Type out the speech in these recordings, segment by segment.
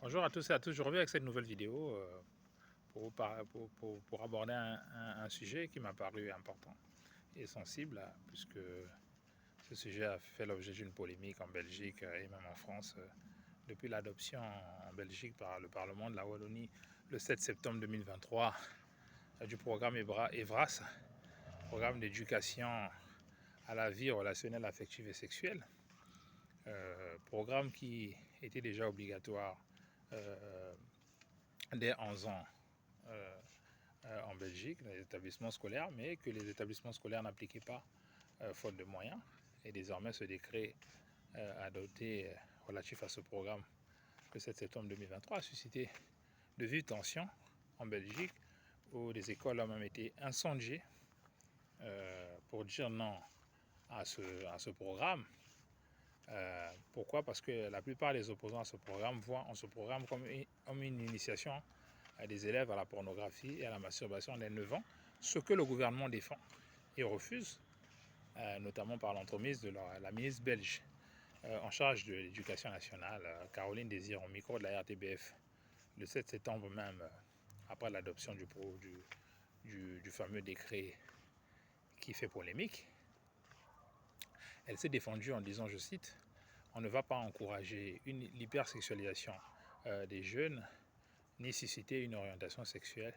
Bonjour à tous et à tous, je reviens avec cette nouvelle vidéo pour aborder un sujet qui m'a paru important et sensible, puisque ce sujet a fait l'objet d'une polémique en Belgique et même en France depuis l'adoption en Belgique par le Parlement de la Wallonie le 7 septembre 2023 du programme EVRAS, programme d'éducation à la vie relationnelle, affective et sexuelle, programme qui était déjà obligatoire dès 11 ans en Belgique, dans les établissements scolaires, mais que les établissements scolaires n'appliquaient pas faute de moyens. Et désormais, ce décret adopté relatif à ce programme le 7 septembre 2023 a suscité de vives tensions en Belgique, où des écoles ont même été incendiées pour dire non à ce programme. Pourquoi? Parce que la plupart des opposants à ce programme voient en ce programme comme une initiation des élèves à la pornographie et à la masturbation dès 9 ans, ce que le gouvernement défend et refuse, notamment par l'entremise de la ministre belge en charge de l'éducation nationale, Caroline Désir, au micro de la RTBF, le 7 septembre même, après l'adoption du fameux décret qui fait polémique. Elle s'est défendue en disant, je cite, « On ne va pas encourager l'hypersexualisation des jeunes, ni susciter une orientation sexuelle,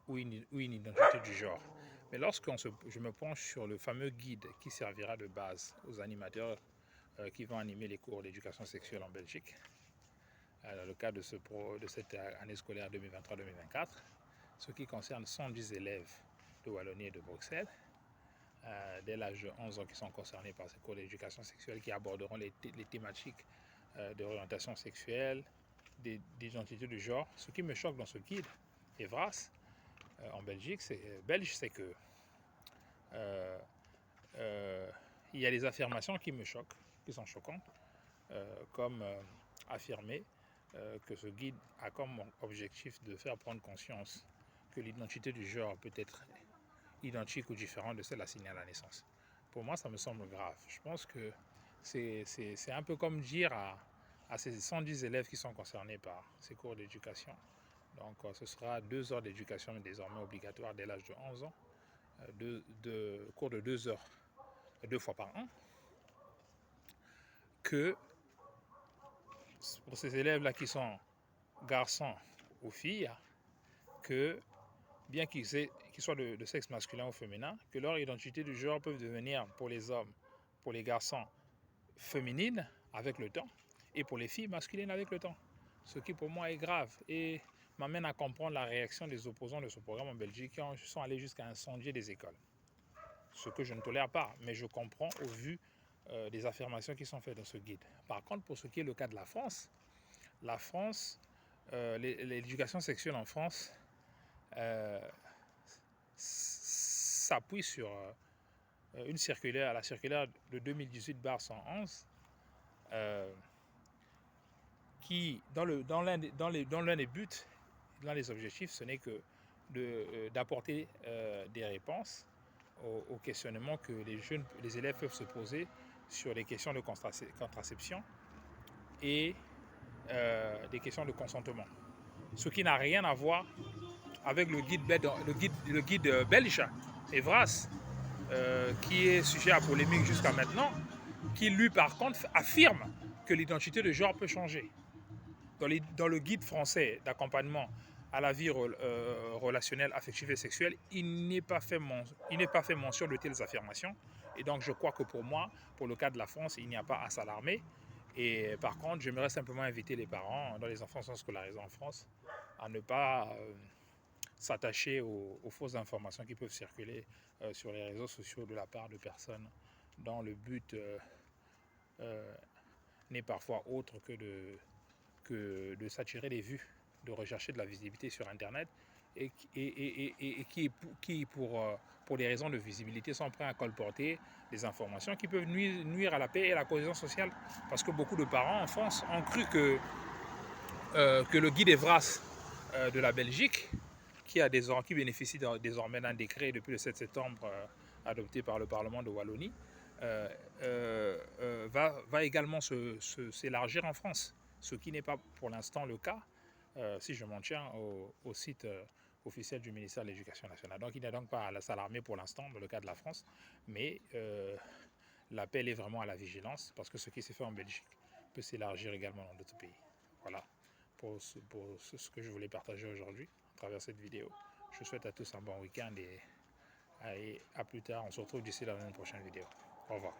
ou une identité du genre. » Mais lorsque je me penche sur le fameux guide qui servira de base aux animateurs qui vont animer les cours d'éducation sexuelle en Belgique, dans le cadre de cette année scolaire 2023-2024, ce qui concerne 110 élèves de Wallonie et de Bruxelles, dès l'âge de 11 ans qui sont concernés par ces cours d'éducation sexuelle qui aborderont les thématiques d'orientation sexuelle, d'identité de genre. Ce qui me choque dans ce guide, EVRAS, en Belgique, c'est que il y a des affirmations qui me choquent, qui sont choquantes, comme affirmer que ce guide a comme objectif de faire prendre conscience que l'identité du genre peut être identique ou différente de celle assignée à la naissance. Pour moi, ça me semble grave. Je pense que c'est un peu comme dire à ces 110 élèves qui sont concernés par ces cours d'éducation. Donc ce sera 2 heures d'éducation désormais obligatoire dès l'âge de 11 ans, cours de 2 heures 2 fois par an, que pour ces élèves-là qui sont garçons ou filles, que bien qu'ils soient de sexe masculin ou féminin, que leur identité du genre peut devenir pour les hommes, pour les garçons, féminine avec le temps, et pour les filles masculines avec le temps. Ce qui pour moi est grave et m'amène à comprendre la réaction des opposants de ce programme en Belgique qui sont allés jusqu'à incendier des écoles. Ce que je ne tolère pas, mais je comprends au vu des affirmations qui sont faites dans ce guide. Par contre, pour ce qui est le cas de la France, l'éducation sexuelle en France s'appuie sur une circulaire, la circulaire de 2018-111, qui, dans l'un des buts, l'un des objectifs, ce n'est que d'apporter des réponses aux questionnements que les élèves peuvent se poser sur les questions de contraception et des questions de consentement. Ce qui n'a rien à voir avec le guide belge, Evras, qui est sujet à polémique jusqu'à maintenant, qui lui par contre affirme que l'identité de genre peut changer. Dans le guide français d'accompagnement à la vie relationnelle, affective et sexuelle, il n'est pas fait mention de telles affirmations. Et donc je crois que pour moi, pour le cas de la France, il n'y a pas à s'alarmer. Et par contre, j'aimerais simplement inviter les parents, dont les enfants sont scolarisés en France, à ne pas s'attacher aux fausses informations qui peuvent circuler sur les réseaux sociaux de la part de personnes dont le but n'est parfois autre que de s'attirer des vues, de rechercher de la visibilité sur Internet et qui pour des raisons de visibilité, sont prêts à colporter des informations qui peuvent nuire à la paix et à la cohésion sociale. Parce que beaucoup de parents en France ont cru que le guide Evras de la Belgique, qui bénéficie désormais d'un décret depuis le 7 septembre adopté par le Parlement de Wallonie, va également s'élargir en France. ce qui n'est pas pour l'instant le cas si je m'en tiens au site officiel du ministère de l'Éducation nationale. Donc il n'est donc pas à s'alarmer pour l'instant dans le cas de la France, mais l'appel est vraiment à la vigilance parce que ce qui s'est fait en Belgique peut s'élargir également dans d'autres pays. Voilà pour ce que je voulais partager aujourd'hui à travers cette vidéo. Je souhaite à tous un bon week-end et à plus tard. On se retrouve d'ici là dans une prochaine vidéo. Au revoir.